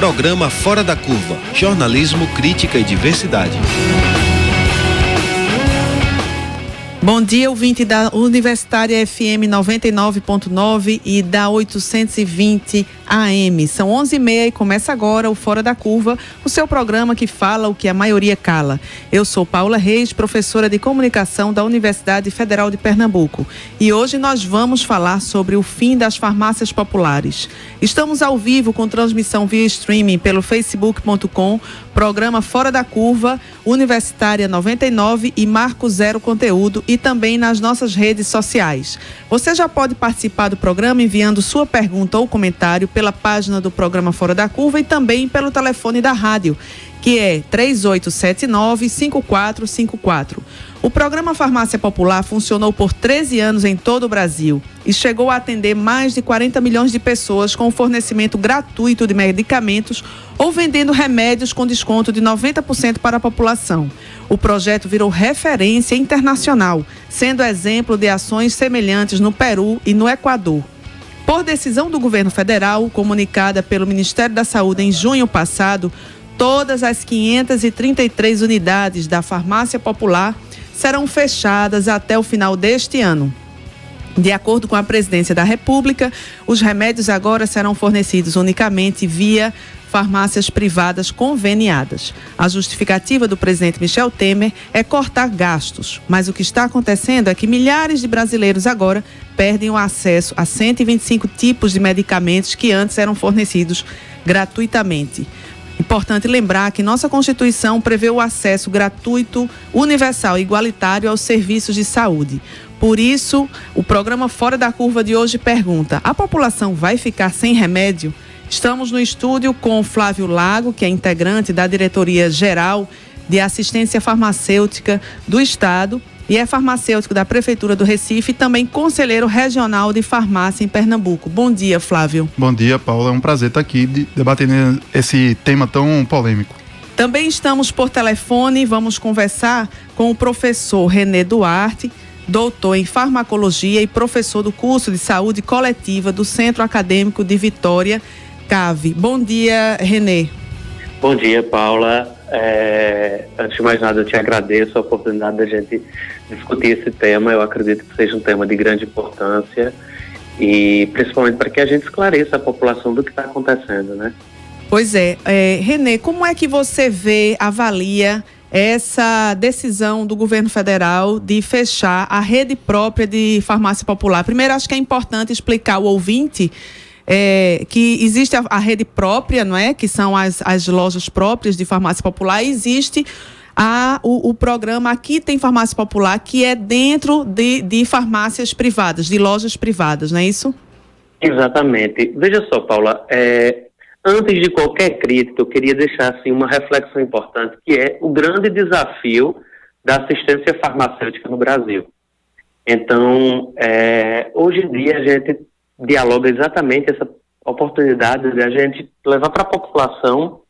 Programa Fora da Curva, jornalismo, crítica e diversidade. Bom dia, ouvinte da Universitária FM 99.9 e da 820 AM. São 11h30 e começa agora o Fora da Curva, o seu programa que fala o que a maioria cala. Eu sou Paula Reis, professora de comunicação da Universidade Federal de Pernambuco. E hoje nós vamos falar sobre o fim das farmácias populares. Estamos ao vivo com transmissão via streaming pelo facebook.com, programa Fora da Curva, Universitária 99 e Marco Zero Conteúdo, e também nas nossas redes sociais. Você já pode participar do programa enviando sua pergunta ou comentário pela página do programa Fora da Curva e também pelo telefone da rádio, que é 3879-5454. O programa Farmácia Popular funcionou por 13 anos em todo o Brasil e chegou a atender mais de 40 milhões de pessoas com o fornecimento gratuito de medicamentos ou vendendo remédios com desconto de 90% para a população. O projeto virou referência internacional, sendo exemplo de ações semelhantes no Peru e no Equador. Por decisão do governo federal, comunicada pelo Ministério da Saúde em junho passado, todas as 533 unidades da Farmácia Popular serão fechadas até o final deste ano. De acordo com a Presidência da República, os remédios agora serão fornecidos unicamente via farmácias privadas conveniadas. A justificativa do presidente Michel Temer é cortar gastos, mas o que está acontecendo é que milhares de brasileiros agora perdem o acesso a 125 tipos de medicamentos que antes eram fornecidos gratuitamente. Importante lembrar que nossa Constituição prevê o acesso gratuito, universal e igualitário aos serviços de saúde. Por isso, o programa Fora da Curva de hoje pergunta: a população vai ficar sem remédio? Estamos no estúdio com Flávio Lago, que é integrante da Diretoria Geral de Assistência Farmacêutica do Estado e é farmacêutico da Prefeitura do Recife e também conselheiro regional de farmácia em Pernambuco. Bom dia, Flávio. Bom dia, Paula. É um prazer estar aqui debatendo esse tema tão polêmico. Também estamos por telefone, vamos conversar com o professor René Duarte, doutor em farmacologia e professor do curso de saúde coletiva do Centro Acadêmico de Vitória, CAV. Bom dia, René. Bom dia, Paula. Antes de mais nada, eu te agradeço a oportunidade da gente discutir esse tema. Eu acredito que seja um tema de grande importância e principalmente para que a gente esclareça a população do que está acontecendo, né? Pois é. René, como é que você avalia essa decisão do governo federal de fechar a rede própria de farmácia popular? Primeiro, acho que é importante explicar ao ouvinte que existe a rede própria, não é? Que são as lojas próprias de farmácia popular, e existe o programa Aqui Tem Farmácia Popular, que é dentro de farmácias privadas, de lojas privadas, não é isso? Exatamente. Veja só, Paula, antes de qualquer crítica, eu queria deixar assim, uma reflexão importante, que é o grande desafio da assistência farmacêutica no Brasil. Então, hoje em dia a gente dialoga exatamente essa oportunidade de a gente levar para a população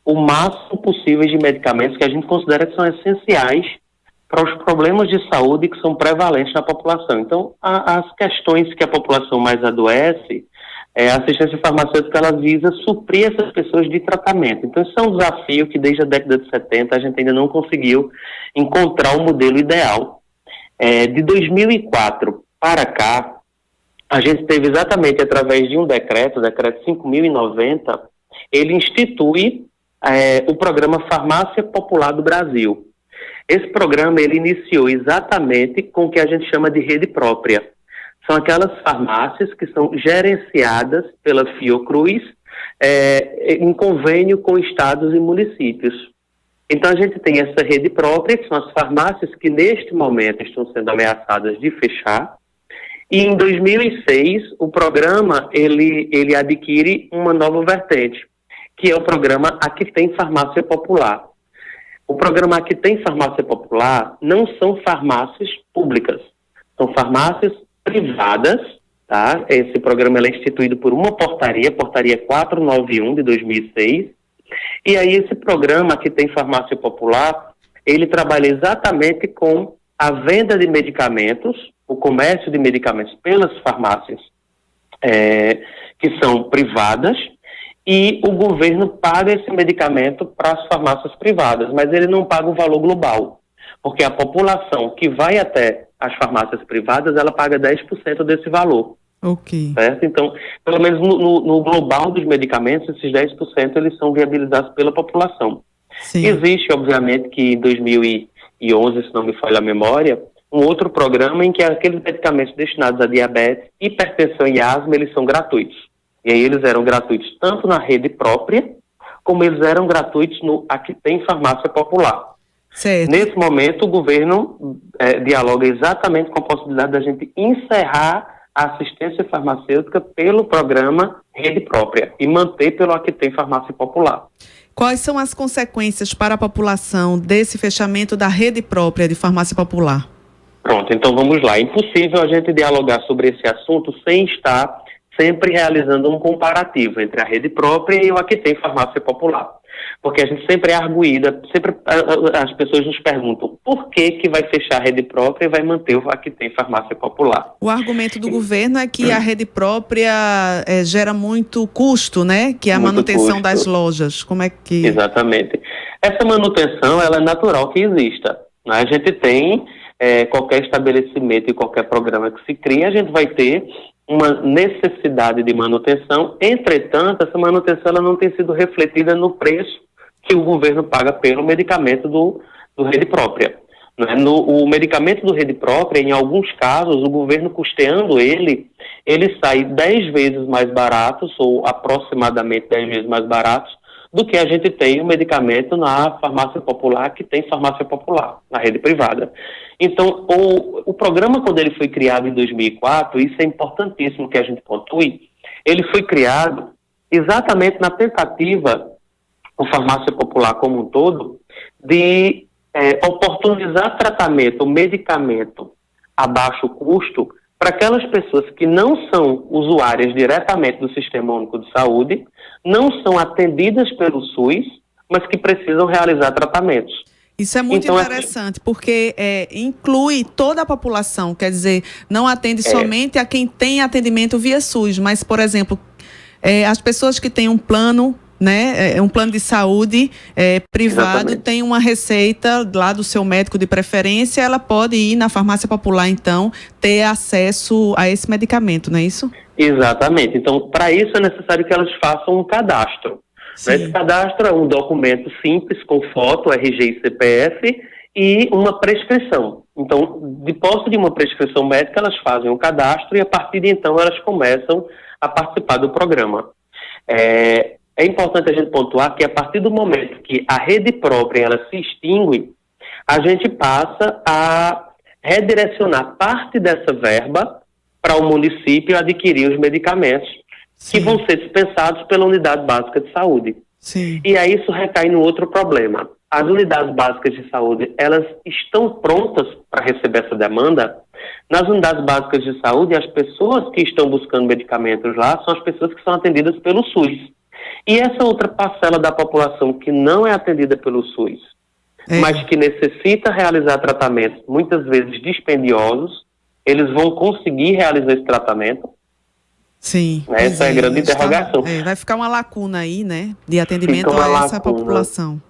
o máximo possível de medicamentos que a gente considera que são essenciais para os problemas de saúde que são prevalentes na população. Então, as questões que a população mais adoece, a assistência farmacêutica ela visa suprir essas pessoas de tratamento. Então, isso é um desafio que desde a década de 70 a gente ainda não conseguiu encontrar o modelo ideal. De 2004 para cá, a gente teve exatamente através de um decreto, o decreto 5.090, ele institui o programa Farmácia Popular do Brasil. Esse programa ele iniciou exatamente com o que a gente chama de rede própria. São aquelas farmácias que são gerenciadas pela Fiocruz em convênio com estados e municípios. Então a gente tem essa rede própria, que são as farmácias que neste momento estão sendo ameaçadas de fechar. E em 2006, o programa ele adquire uma nova vertente, que é o programa Aqui Tem Farmácia Popular. O programa Aqui Tem Farmácia Popular não são farmácias públicas, são farmácias privadas, tá? Esse programa é instituído por uma portaria 491 de 2006, e aí esse programa Aqui Tem Farmácia Popular, ele trabalha exatamente com a venda de medicamentos, o comércio de medicamentos pelas farmácias que são privadas, e o governo paga esse medicamento para as farmácias privadas, mas ele não paga o valor global, porque a população que vai até as farmácias privadas, ela paga 10% desse valor. Ok. Certo? Então, pelo menos no global dos medicamentos, esses 10% eles são viabilizados pela população. Sim. Existe, obviamente, que em 2011, se não me falha a memória, um outro programa em que aqueles medicamentos destinados a diabetes, hipertensão e asma, eles são gratuitos. E aí eles eram gratuitos tanto na rede própria, como eles eram gratuitos no Aqui Tem Farmácia Popular. Certo. Nesse momento, o governo dialoga exatamente com a possibilidade da gente encerrar a assistência farmacêutica pelo programa Rede Própria e manter pelo Aqui Tem Farmácia Popular. Quais são as consequências para a população desse fechamento da rede própria de farmácia popular? Pronto, então vamos lá. É impossível a gente dialogar sobre esse assunto sem estar sempre realizando um comparativo entre a rede própria e o Aqui Tem Farmácia Popular. Porque a gente sempre é arguída, sempre as pessoas nos perguntam por que vai fechar a rede própria e vai manter o Aqui Tem Farmácia Popular. O argumento do governo é que a rede própria gera muito custo, né? Que é a Muito manutenção custo. das lojas. Como é que... Exatamente. Essa manutenção, ela é natural que exista, né? A gente tem qualquer estabelecimento e qualquer programa que se cria, a gente vai ter uma necessidade de manutenção. Entretanto, essa manutenção ela não tem sido refletida no preço que o governo paga pelo medicamento do rede própria. Né? O medicamento do rede própria, em alguns casos, o governo custeando ele sai 10 vezes mais barato, ou aproximadamente 10 vezes mais barato, do que a gente tem o medicamento na farmácia popular, que tem farmácia popular, na rede privada. Então, o programa, quando ele foi criado em 2004, isso é importantíssimo que a gente pontue, ele foi criado exatamente na tentativa, o farmácia popular como um todo, de oportunizar tratamento, medicamento a baixo custo para aquelas pessoas que não são usuárias diretamente do Sistema Único de Saúde, não são atendidas pelo SUS, mas que precisam realizar tratamentos. Isso é muito Então, interessante, porque inclui toda a população, quer dizer, não atende somente a quem tem atendimento via SUS, mas, por exemplo, as pessoas que têm um plano, né, um plano de saúde privado, Exatamente. tem uma receita lá do seu médico de preferência, ela pode ir na farmácia popular, então, ter acesso a esse medicamento, não é isso? Exatamente. Então, para isso é necessário que elas façam um cadastro. Sim. Esse cadastro é um documento simples, com foto, RG e CPF, e uma prescrição. Então, de posse de uma prescrição médica, elas fazem um cadastro e, a partir de então, elas começam a participar do programa. É importante a gente pontuar que, a partir do momento que a rede própria ela se extingue, a gente passa a redirecionar parte dessa verba para o município adquirir os medicamentos que vão ser dispensados pela unidade básica de saúde. Sim. E aí isso recai no outro problema. As unidades básicas de saúde, elas estão prontas para receber essa demanda? Nas unidades básicas de saúde, as pessoas que estão buscando medicamentos lá são as pessoas que são atendidas pelo SUS. E essa outra parcela da população que não é atendida pelo SUS, mas que necessita realizar tratamentos, muitas vezes dispendiosos, eles vão conseguir realizar esse tratamento? Sim. Essa é a grande interrogação. Vai ficar uma lacuna aí, né, de atendimento Fica uma a essa lacuna. população.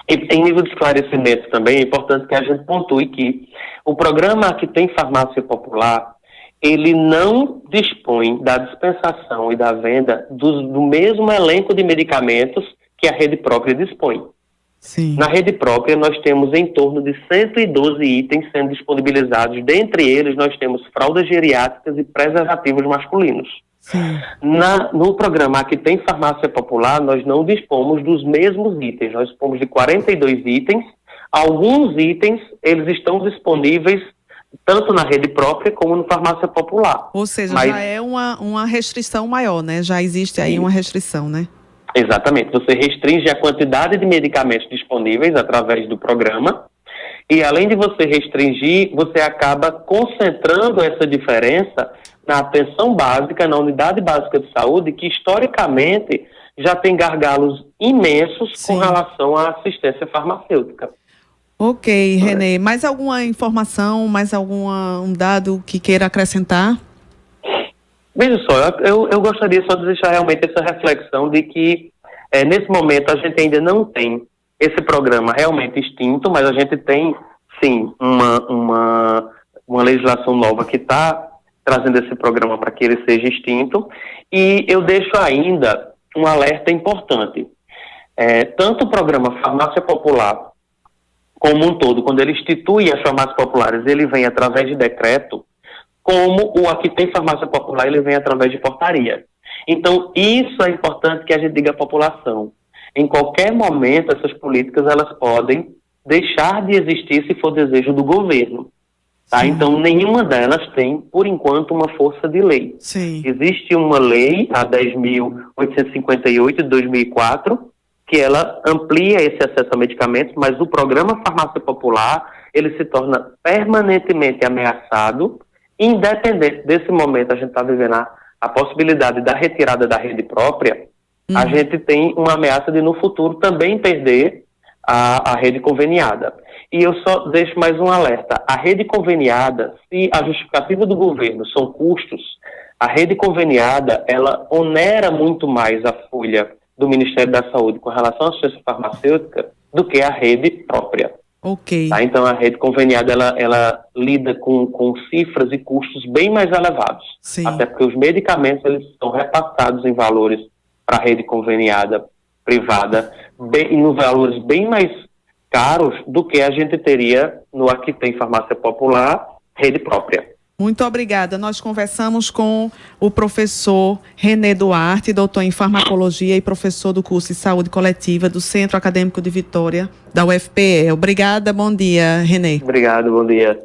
E em nível de esclarecimento também, é importante que a gente pontue que o programa Aqui Tem Farmácia Popular, ele não dispõe da dispensação e da venda do mesmo elenco de medicamentos que a rede própria dispõe. Sim. Na rede própria, nós temos em torno de 112 itens sendo disponibilizados. Dentre eles, nós temos fraldas geriátricas e preservativos masculinos. Sim. No programa Aqui Tem Farmácia Popular, nós não dispomos dos mesmos itens. Nós dispomos de 42 itens. Alguns itens, eles estão disponíveis tanto na rede própria como no Farmácia Popular. Ou seja, Mas, já é uma restrição maior, né? Já existe aí uma restrição, né? exatamente. Você restringe a quantidade de medicamentos disponíveis através do programa. E além de você restringir, você acaba concentrando essa diferença na atenção básica, na unidade básica de saúde, que historicamente já tem gargalos imensos com relação à assistência farmacêutica. Ok, Renê. Mais alguma informação, mais um dado que queira acrescentar? Veja só, eu gostaria só de deixar realmente essa reflexão de que nesse momento a gente ainda não tem esse programa realmente extinto, mas a gente tem, sim, uma legislação nova que está trazendo esse programa para que ele seja extinto. E eu deixo ainda um alerta importante. Tanto o programa Farmácia Popular como um todo, quando ele institui as farmácias populares, ele vem através de decreto, como o Aqui Tem Farmácia Popular, ele vem através de portaria. Então, isso é importante que a gente diga à população. Em qualquer momento, essas políticas elas podem deixar de existir se for desejo do governo. Tá? Então, nenhuma delas tem, por enquanto, uma força de lei. Sim. Existe uma lei, a 10.858 de 2004, que ela amplia esse acesso a medicamentos, mas o programa Farmácia Popular, ele se torna permanentemente ameaçado, independente desse momento. A gente está vivendo a possibilidade da retirada da rede própria. A gente tem uma ameaça de, no futuro, também perder a rede conveniada. E eu só deixo mais um alerta. A rede conveniada, se a justificativa do governo são custos, a rede conveniada, ela onera muito mais a folha do Ministério da Saúde com relação à assistência farmacêutica do que a rede própria. Ok. Tá? Então, a rede conveniada, ela lida com cifras e custos bem mais elevados. Sim. Até porque os medicamentos, eles são repassados em valores para a rede conveniada privada, em valores bem mais caros do que a gente teria no Aqui Tem Farmácia Popular, rede própria. Muito obrigada. Nós conversamos com o professor René Duarte, doutor em farmacologia e professor do curso de saúde coletiva do Centro Acadêmico de Vitória, da UFPE. Obrigada, bom dia, René. Obrigado, bom dia.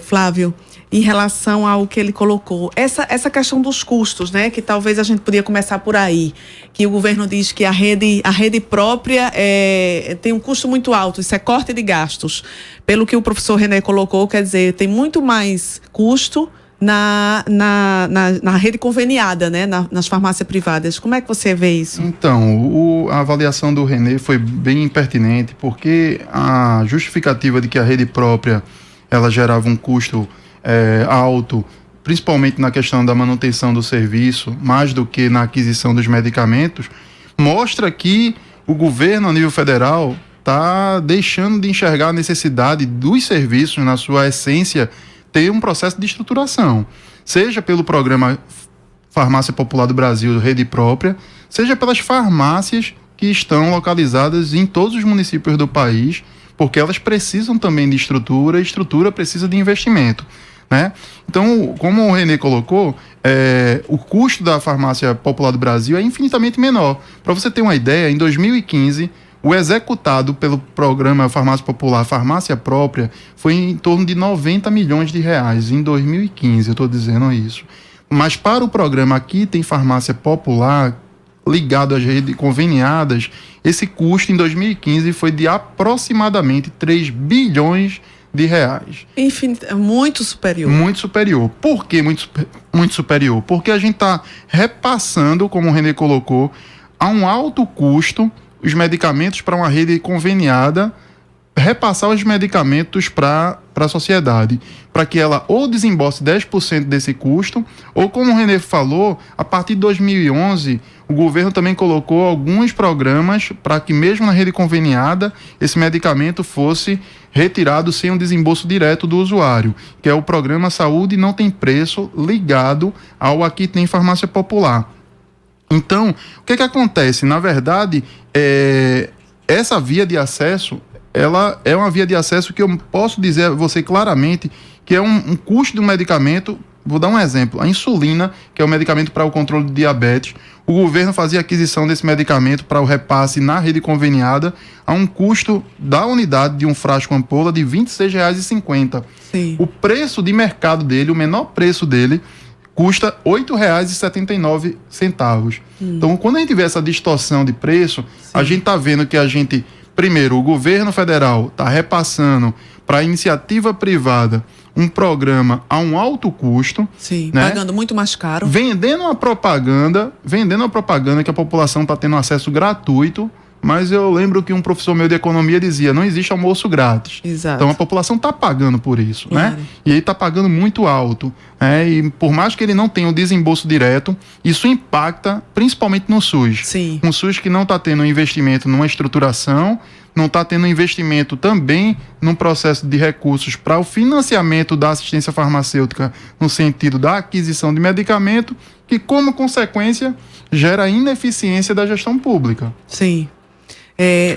Flávio, em relação ao que ele colocou, essa questão dos custos, né, que talvez a gente podia começar por aí, que o governo diz que a rede própria tem um custo muito alto, isso é corte de gastos. Pelo que o professor René colocou, quer dizer, tem muito mais custo na rede conveniada, né, nas farmácias privadas. Como é que você vê isso? Então, a avaliação do René foi bem pertinente, porque a justificativa de que a rede própria ela gerava um custo alto, principalmente na questão da manutenção do serviço, mais do que na aquisição dos medicamentos, mostra que o governo, a nível federal, está deixando de enxergar a necessidade dos serviços, na sua essência, ter um processo de estruturação, seja pelo programa Farmácia Popular do Brasil, rede própria, seja pelas farmácias que estão localizadas em todos os municípios do país, porque elas precisam também de estrutura, e estrutura precisa de investimento, né? Então, como o René colocou, o custo da Farmácia Popular do Brasil é infinitamente menor. Para você ter uma ideia, em 2015, o executado pelo programa Farmácia Popular, Farmácia Própria, foi em torno de 90 milhões de reais em 2015, eu estou dizendo isso. Mas para o programa Aqui Tem Farmácia Popular, ligado às redes conveniadas, esse custo em 2015 foi de aproximadamente 3 bilhões de reais. Muito superior. Muito superior. Por que muito superior? Porque a gente está repassando, como o René colocou, a um alto custo os medicamentos para uma rede conveniada, repassar os medicamentos para a sociedade, para que ela ou desembolse 10% desse custo, ou, como o René falou, a partir de 2011, o governo também colocou alguns programas para que, mesmo na rede conveniada, esse medicamento fosse retirado sem um desembolso direto do usuário, que é o programa Saúde Não Tem Preço, ligado ao Aqui Tem Farmácia Popular. Então, o que acontece? Na verdade, essa via de acesso, ela é uma via de acesso que eu posso dizer a você claramente que é um custo do medicamento. Vou dar um exemplo. A insulina, que é o medicamento para o controle de diabetes, o governo fazia aquisição desse medicamento para o repasse na rede conveniada a um custo da unidade de um frasco ampola de R$ 26,50. Sim. O preço de mercado dele, o menor preço dele, custa R$ 8,79. Então, quando a gente vê essa distorção de preço, a gente está vendo que primeiro, o governo federal está repassando para a iniciativa privada um programa a um alto custo. Sim, né? Pagando muito mais caro. Vendendo uma propaganda que a população está tendo acesso gratuito, mas eu lembro que um professor meu de economia dizia, não existe almoço grátis. Exato. Então a população está pagando por isso, Claro. né? E aí está pagando muito alto, né? E por mais que ele não tenha um desembolso direto, isso impacta principalmente no SUS. Sim. Um SUS que não está tendo um investimento numa estruturação, não está tendo investimento também num processo de recursos para o financiamento da assistência farmacêutica no sentido da aquisição de medicamento, que como consequência gera ineficiência da gestão pública. Sim.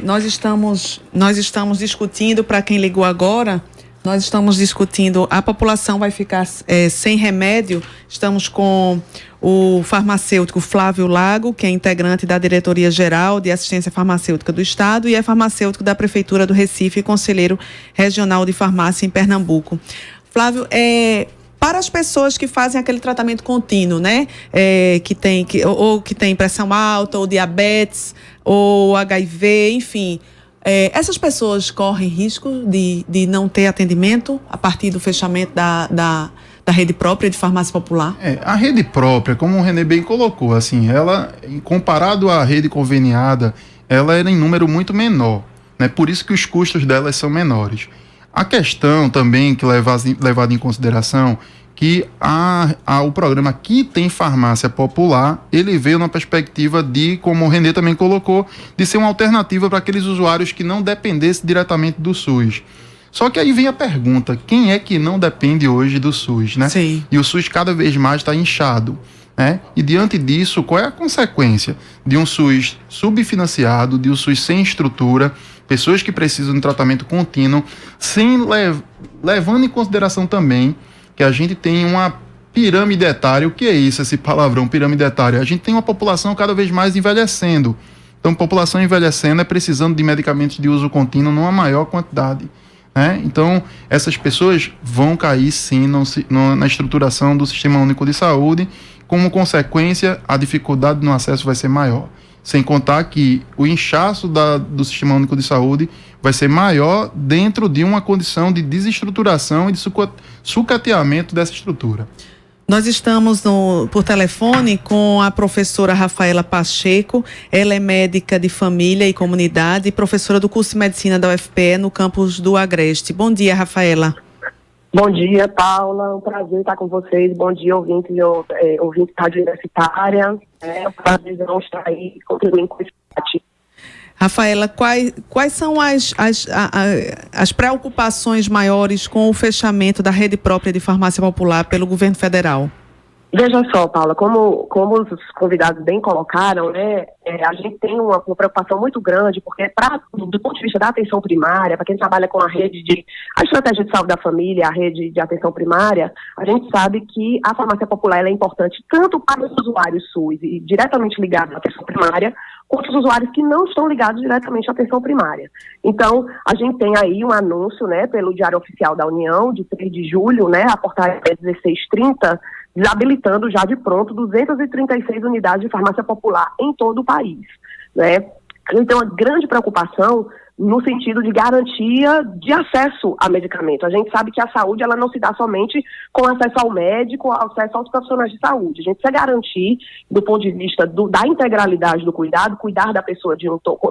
Nós estamos discutindo, para quem ligou agora, nós estamos discutindo, a população vai ficar sem remédio. Estamos com o farmacêutico Flávio Lago, que é integrante da Diretoria Geral de Assistência Farmacêutica do Estado e é farmacêutico da Prefeitura do Recife e conselheiro regional de farmácia em Pernambuco. Flávio, para as pessoas que fazem aquele tratamento contínuo, né? Que tem pressão alta, ou diabetes, ou HIV, enfim. Essas pessoas correm risco de não ter atendimento a partir do fechamento da rede própria de farmácia popular? A rede própria, como o René bem colocou, assim, ela, comparado à rede conveniada, ela era em número muito menor, né? Por isso que os custos delas são menores. A questão também que levada em consideração que o programa que tem farmácia popular, ele veio na perspectiva de, como o René também colocou, de ser uma alternativa para aqueles usuários que não dependessem diretamente do SUS. Só que aí vem a pergunta, quem é que não depende hoje do SUS, né? Sim. E o SUS cada vez mais está inchado, né? E diante disso, qual é a consequência de um SUS subfinanciado, de um SUS sem estrutura, pessoas que precisam de tratamento contínuo, levando em consideração também que a gente tem uma pirâmide etária. O que é isso, esse palavrão, pirâmide etária? A gente tem uma população cada vez mais envelhecendo. Então, população envelhecendo é precisando de medicamentos de uso contínuo numa maior quantidade, né? Então, essas pessoas vão cair, sim, na estruturação do Sistema Único de Saúde. Como consequência, a dificuldade no acesso vai ser maior. Sem contar que o inchaço do Sistema Único de Saúde vai ser maior dentro de uma condição de desestruturação e de sucateamento dessa estrutura. Nós estamos por telefone com a professora Rafaela Pacheco. Ela é médica de família e comunidade e professora do curso de medicina da UFPE no campus do Agreste. Bom dia, Rafaela. Bom dia, Paula. Um prazer estar com vocês. Bom dia, ouvintes da Rádio Universitária. É um prazer estar aí contribuindo com esse debate. Rafaela, quais são as preocupações maiores com o fechamento da rede própria de farmácia popular pelo governo federal? Veja só, Paula, como os convidados bem colocaram, né, a gente tem uma preocupação muito grande, porque do ponto de vista da atenção primária, para quem trabalha com a estratégia de saúde da família, a rede de atenção primária, a gente sabe que a farmácia popular ela é importante tanto para os usuários SUS e diretamente ligados à atenção primária, quanto os usuários que não estão ligados diretamente à atenção primária. Então, a gente tem aí um anúncio, né, pelo Diário Oficial da União, de 3 de julho, né, a portaria 1630, desabilitando já de pronto 236 unidades de farmácia popular em todo o país, né? A gente tem uma grande preocupação no sentido de garantia de acesso a medicamento. A gente sabe que a saúde ela não se dá somente com acesso ao médico, acesso aos profissionais de saúde. A gente precisa garantir, do ponto de vista da integralidade do cuidar da pessoa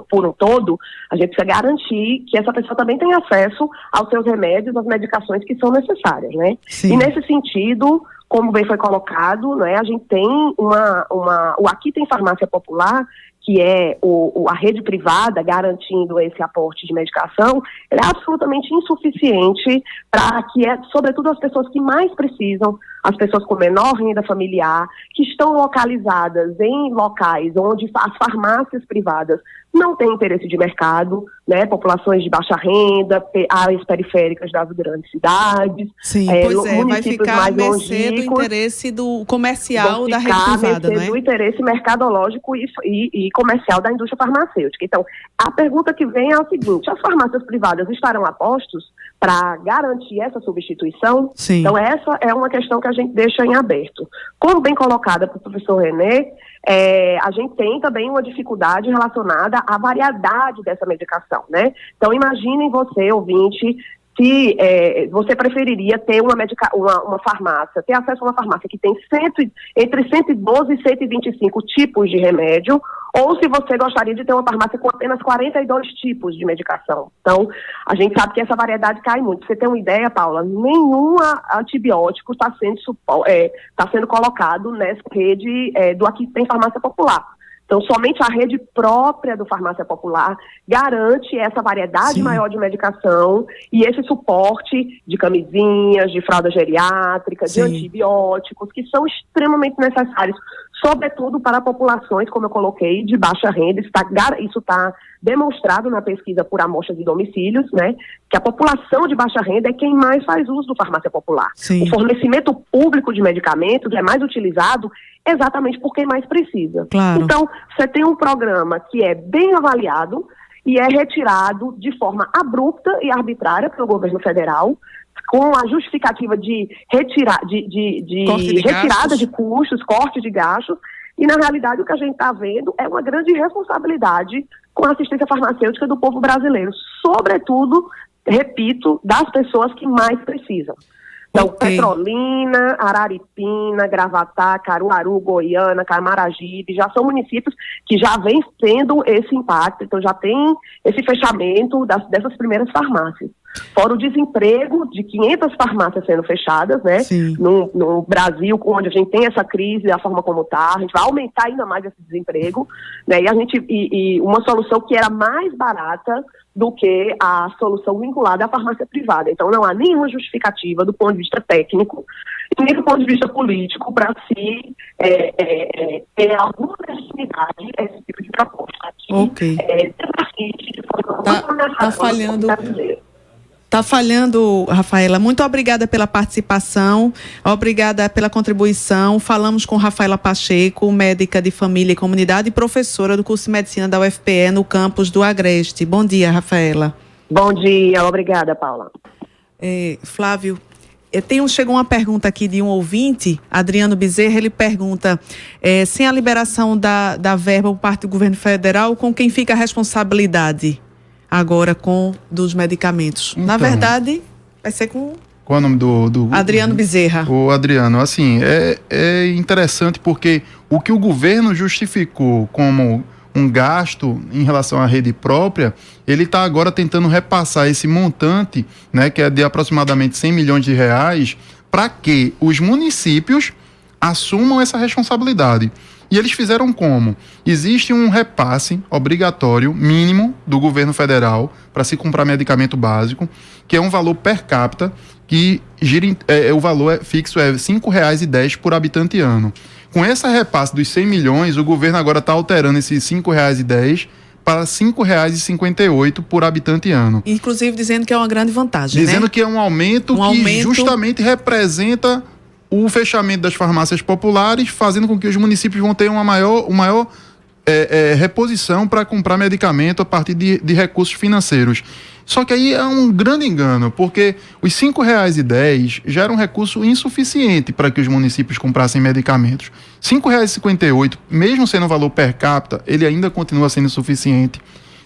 por um todo, a gente precisa garantir que essa pessoa também tem acesso aos seus remédios, às medicações que são necessárias, né? Sim. E nesse sentido, como bem foi colocado, né, a gente tem o Aqui Tem Farmácia Popular, que é a rede privada garantindo esse aporte de medicação, ele é absolutamente insuficiente para que, sobretudo, as pessoas que mais precisam, as pessoas com menor renda familiar, que estão localizadas em locais onde as farmácias privadas não têm interesse de mercado, né? Populações de baixa renda, áreas periféricas das grandes cidades. Sim, vai ficar à mercê do interesse do comercial da rede privada, não é? Do interesse mercadológico e comercial da indústria farmacêutica. Então, a pergunta que vem é o seguinte: as farmácias privadas estarão a postos para garantir essa substituição? Sim. Então, essa é uma questão que a gente deixa em aberto. Como bem colocada pelo professor René, a gente tem também uma dificuldade relacionada à variedade dessa medicação, né? Então, imaginem você, ouvinte, se você preferiria ter uma farmácia, ter acesso a uma farmácia que tem entre 112 e 125 tipos de remédio, ou se você gostaria de ter uma farmácia com apenas 42 tipos de medicação. Então, a gente sabe que essa variedade cai muito. Pra você ter uma ideia, Paula, nenhum antibiótico está sendo colocado nessa rede do Aqui Tem Farmácia Popular. Então, somente a rede própria do Farmácia Popular garante essa variedade maior de medicação e esse suporte de camisinhas, de fralda geriátrica, de antibióticos, que são extremamente necessários, sobretudo para populações, como eu coloquei, de baixa renda. Isso está demonstrado na pesquisa por amostra de domicílios, né, que a população de baixa renda é quem mais faz uso do Farmácia Popular. Sim. O fornecimento público de medicamentos é mais utilizado exatamente por quem mais precisa. Claro. Então, você tem um programa que é bem avaliado e é retirado de forma abrupta e arbitrária pelo governo federal, com a justificativa de retirada de custos, corte de gastos, e na realidade o que a gente está vendo é uma grande irresponsabilidade com a assistência farmacêutica do povo brasileiro, sobretudo, repito, das pessoas que mais precisam. Então, Petrolina, Araripina, Gravatá, Caruaru, Goiânia, Camaragibe, já são municípios que já vêm tendo esse impacto, então já tem esse fechamento dessas primeiras farmácias. Fora o desemprego de 500 farmácias sendo fechadas, né? No Brasil, onde a gente tem essa crise, da forma como está, a gente vai aumentar ainda mais esse desemprego, né? E uma solução que era mais barata do que a solução vinculada à farmácia privada. Então, não há nenhuma justificativa do ponto de vista técnico e nem do ponto de vista político para se ter alguma legitimidade esse tipo de proposta. Está falhando. Está falhando, Rafaela. Muito obrigada pela participação, obrigada pela contribuição. Falamos com Rafaela Pacheco, médica de família e comunidade e professora do curso de medicina da UFPE no campus do Agreste. Bom dia, Rafaela. Bom dia, obrigada, Paula. Flávio, chegou uma pergunta aqui de um ouvinte, Adriano Bezerra. Ele pergunta, sem a liberação da verba por parte do governo federal, com quem fica a responsabilidade agora dos medicamentos? Então, na verdade, vai ser com... Qual é o nome do Adriano Bezerra. O Adriano, assim, é interessante porque o que o governo justificou como um gasto em relação à rede própria, ele está agora tentando repassar esse montante, né, que é de aproximadamente 100 milhões de reais, para que os municípios assumam essa responsabilidade. E eles fizeram como? Existe um repasse obrigatório, mínimo, do governo federal para se comprar medicamento básico, que é um valor per capita, que o valor fixo é R$ 5,10 por habitante ano. Com esse repasse dos 100 milhões, o governo agora está alterando esses R$ 5,10 para R$ 5,58 por habitante ano. Inclusive dizendo que é uma grande vantagem, dizendo, né? Que é um aumento que justamente representa o fechamento das farmácias populares, fazendo com que os municípios vão ter uma maior reposição para comprar medicamento a partir de recursos financeiros. Só que aí é um grande engano, porque os R$ 5,10 já era um recurso insuficiente para que os municípios comprassem medicamentos. R$ 5,58, mesmo sendo um valor per capita, ele ainda continua sendo insuficiente.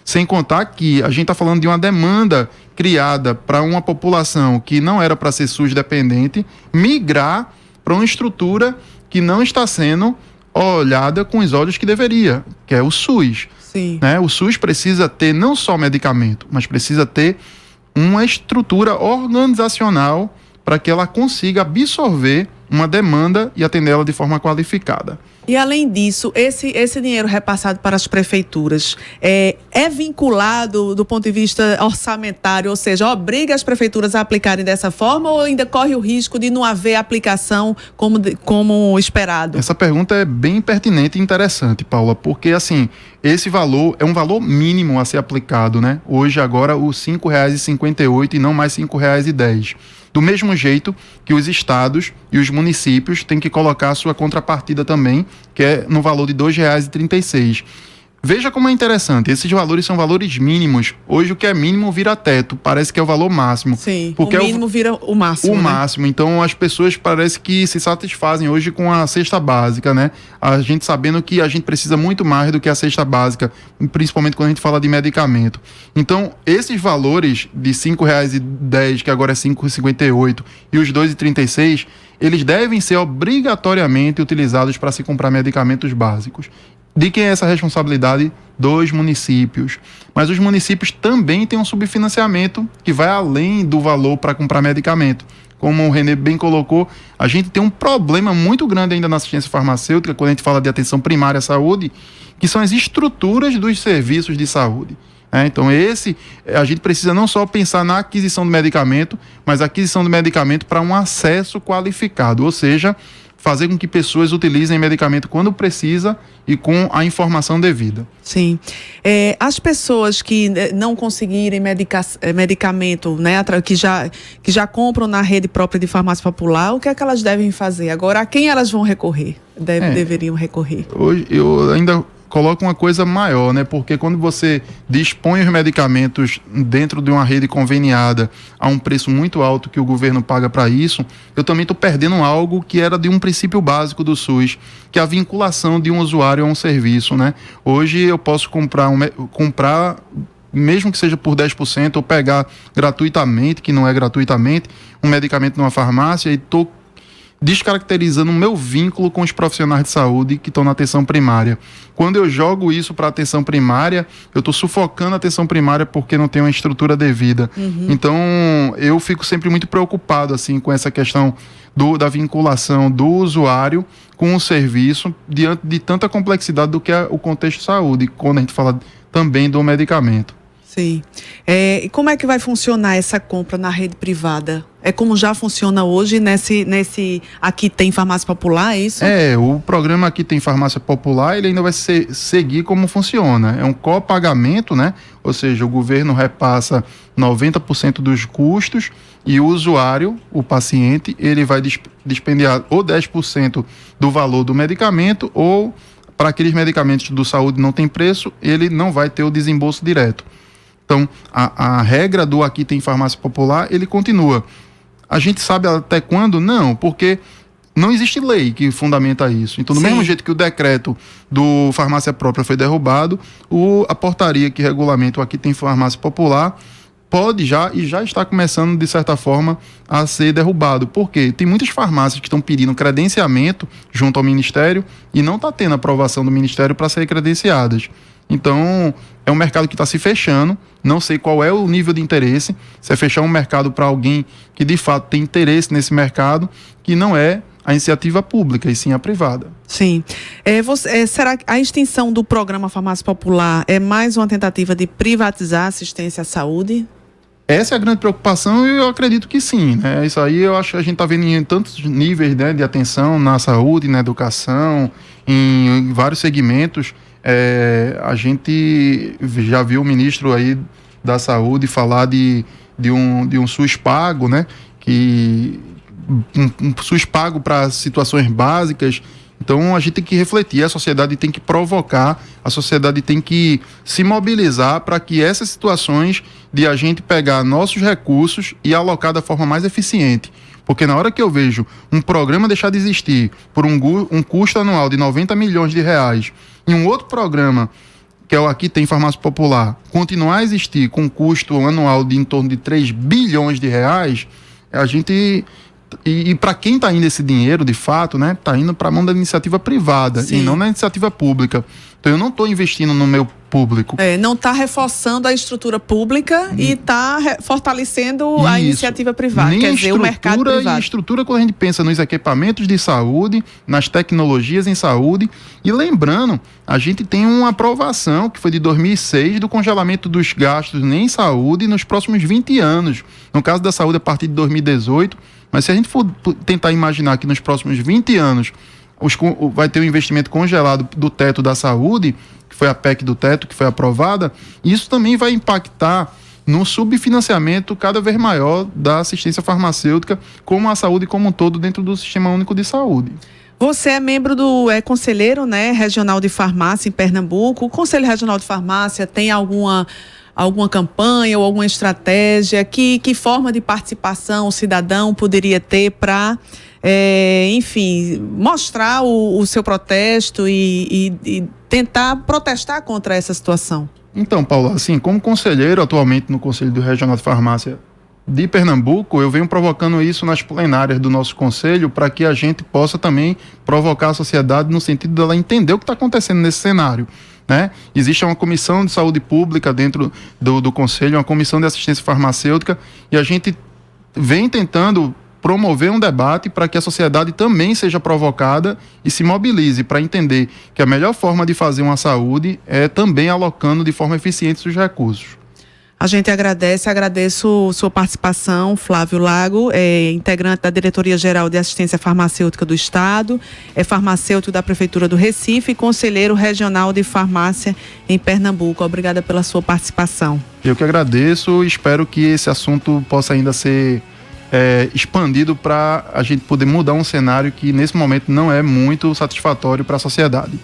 Sem contar que a gente está falando de uma demanda criada para uma população que não era para ser SUS dependente, migrar para uma estrutura que não está sendo olhada com os olhos que deveria, que é o SUS. Sim. Né? O SUS precisa ter não só medicamento, mas precisa ter uma estrutura organizacional para que ela consiga absorver uma demanda e atendê-la de forma qualificada. E além disso, esse dinheiro repassado para as prefeituras é vinculado do ponto de vista orçamentário, ou seja, obriga as prefeituras a aplicarem dessa forma ou ainda corre o risco de não haver aplicação como esperado? Essa pergunta é bem pertinente e interessante, Paula, porque assim, esse valor é um valor mínimo a ser aplicado, né? Hoje agora o R$ 5,58 e não mais R$ 5,10. Do mesmo jeito que os estados e os municípios têm que colocar a sua contrapartida também, que é no valor de R$ 2,36. Veja como é interessante, esses valores são valores mínimos. Hoje o que é mínimo vira teto, parece que é o valor máximo. Sim, porque o mínimo vira o máximo. O né? máximo, então as pessoas parece que se satisfazem hoje com a cesta básica, né? A gente sabendo que a gente precisa muito mais do que a cesta básica, principalmente quando a gente fala de medicamento. Então, esses valores de R$ 5,10, que agora é R$ 5,58, e os R$ 2,36, eles devem ser obrigatoriamente utilizados para se comprar medicamentos básicos. De quem é essa responsabilidade? Dos municípios. Mas os municípios também têm um subfinanciamento que vai além do valor para comprar medicamento. Como o René bem colocou, a gente tem um problema muito grande ainda na assistência farmacêutica, quando a gente fala de atenção primária à saúde, que são as estruturas dos serviços de saúde. Então a gente precisa não só pensar na aquisição do medicamento, mas a aquisição do medicamento para um acesso qualificado, ou seja, fazer com que pessoas utilizem medicamento quando precisa e com a informação devida. Sim. As pessoas que não conseguirem medicamento, né, que já compram na rede própria de farmácia popular, o que é que elas devem fazer? Agora, a quem elas vão recorrer? Deveriam recorrer? Hoje eu ainda coloca uma coisa maior, né? Porque quando você dispõe os medicamentos dentro de uma rede conveniada a um preço muito alto que o governo paga para isso, eu também estou perdendo algo que era de um princípio básico do SUS, que é a vinculação de um usuário a um serviço, né? Hoje eu posso comprar mesmo que seja por 10%, ou pegar gratuitamente, que não é gratuitamente, um medicamento numa farmácia e estou descaracterizando o meu vínculo com os profissionais de saúde que estão na atenção primária. Quando eu jogo isso para a atenção primária, eu estou sufocando a atenção primária porque não tem uma estrutura devida. Então, eu fico sempre muito preocupado assim, com essa questão da vinculação do usuário com o serviço, diante de tanta complexidade do que é o contexto de saúde, quando a gente fala também do medicamento. Sim. E como é que vai funcionar essa compra na rede privada? É como já funciona hoje nesse Aqui Tem Farmácia Popular, é isso? O programa Aqui Tem Farmácia Popular, ele ainda vai seguir como funciona. É um copagamento, né? Ou seja, o governo repassa 90% dos custos e o usuário, o paciente, ele vai dispendiar ou 10% do valor do medicamento, ou para aqueles medicamentos do saúde não tem preço, ele não vai ter o desembolso direto. Então, a regra do Aqui Tem Farmácia Popular, ele continua. A gente sabe até quando? Não, porque não existe lei que fundamenta isso. Então, do mesmo jeito que o decreto do Farmácia Própria foi derrubado, a portaria que regulamenta o Aqui Tem Farmácia Popular pode já está começando, de certa forma, a ser derrubado. Por quê? Tem muitas farmácias que estão pedindo credenciamento junto ao Ministério e não está tendo aprovação do Ministério para serem credenciadas. Então, é um mercado que está se fechando, não sei qual é o nível de interesse, se é fechar um mercado para alguém que de fato tem interesse nesse mercado, que não é a iniciativa pública, e sim a privada. Sim. Será que a extinção do programa Farmácia Popular é mais uma tentativa de privatizar a assistência à saúde? Essa é a grande preocupação e eu acredito que sim, né? Isso aí eu acho que a gente está vendo em tantos níveis, né, de atenção na saúde, na educação, em vários segmentos. A gente já viu o ministro aí da Saúde falar de um SUS pago, né? Um SUS pago para situações básicas. Então a gente tem que refletir, a sociedade tem que provocar, a sociedade tem que se mobilizar para que essas situações de a gente pegar nossos recursos e alocar da forma mais eficiente. Porque na hora que eu vejo um programa deixar de existir por um custo anual de 90 milhões de reais e um outro programa, que é o Aqui Tem Farmácia Popular, continuar a existir com um custo anual de em torno de 3 bilhões de reais, a gente... E para quem está indo esse dinheiro, de fato, né, está indo para a mão da iniciativa privada. Sim. E não na iniciativa pública. Então eu não estou investindo no meu público. Não está reforçando a estrutura pública e está fortalecendo a iniciativa privada. Nem quer dizer, o mercado privado. E estrutura quando a gente pensa nos equipamentos de saúde, nas tecnologias em saúde. E lembrando, a gente tem uma aprovação que foi de 2006 do congelamento dos gastos em saúde nos próximos 20 anos. No caso da saúde, a partir de 2018. Mas se a gente for tentar imaginar que nos próximos 20 anos vai ter um investimento congelado do teto da saúde, que foi a PEC do teto, que foi aprovada, isso também vai impactar no subfinanciamento cada vez maior da assistência farmacêutica, como a saúde como um todo dentro do Sistema Único de Saúde. Você é membro conselheiro, né, regional de farmácia em Pernambuco. O Conselho Regional de Farmácia tem alguma campanha ou alguma estratégia? Que forma de participação o cidadão poderia ter para, enfim, mostrar o seu protesto e tentar protestar contra essa situação? Então, Paula, assim, como conselheiro atualmente no Conselho Regional de Farmácia de Pernambuco, eu venho provocando isso nas plenárias do nosso conselho para que a gente possa também provocar a sociedade no sentido dela entender o que está acontecendo nesse cenário, né? Existe uma comissão de saúde pública dentro do conselho, uma comissão de assistência farmacêutica, e a gente vem tentando promover um debate para que a sociedade também seja provocada e se mobilize para entender que a melhor forma de fazer uma saúde é também alocando de forma eficiente os recursos. A gente agradeço sua participação, Flávio Lago, integrante da Diretoria-Geral de Assistência Farmacêutica do Estado, farmacêutico da Prefeitura do Recife e conselheiro regional de farmácia em Pernambuco. Obrigada pela sua participação. Eu que agradeço e espero que esse assunto possa ainda ser expandido para a gente poder mudar um cenário que nesse momento não é muito satisfatório para a sociedade.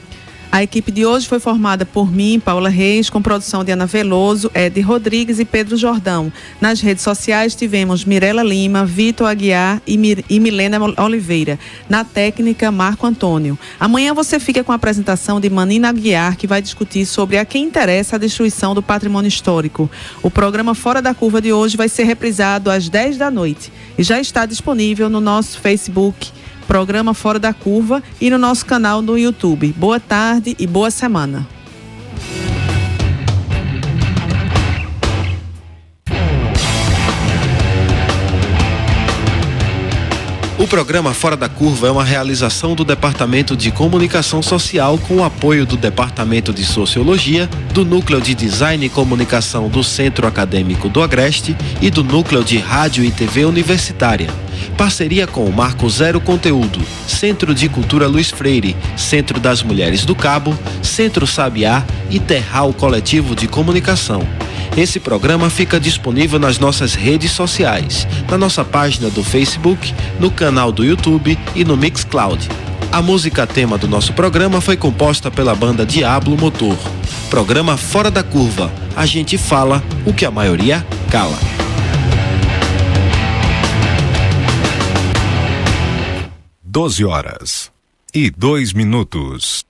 A equipe de hoje foi formada por mim, Paula Reis, com produção de Ana Veloso, Ed Rodrigues e Pedro Jordão. Nas redes sociais tivemos Mirela Lima, Vitor Aguiar e Milena Oliveira. Na técnica, Marco Antônio. Amanhã você fica com a apresentação de Manina Aguiar, que vai discutir sobre a quem interessa a destruição do patrimônio histórico. O programa Fora da Curva de hoje vai ser reprisado às 10 da noite e já está disponível no nosso Facebook, Programa Fora da Curva, e no nosso canal no YouTube. Boa tarde e boa semana. O programa Fora da Curva é uma realização do Departamento de Comunicação Social com o apoio do Departamento de Sociologia, do Núcleo de Design e Comunicação do Centro Acadêmico do Agreste e do Núcleo de Rádio e TV Universitária. Parceria com o Marco Zero Conteúdo, Centro de Cultura Luiz Freire, Centro das Mulheres do Cabo, Centro Sabiá e Terral Coletivo de Comunicação. Esse programa fica disponível nas nossas redes sociais, na nossa página do Facebook, no canal do YouTube e no Mixcloud. A música tema do nosso programa foi composta pela banda Diablo Motor. Programa Fora da Curva. A gente fala o que a maioria cala. 12 horas e 2 minutos.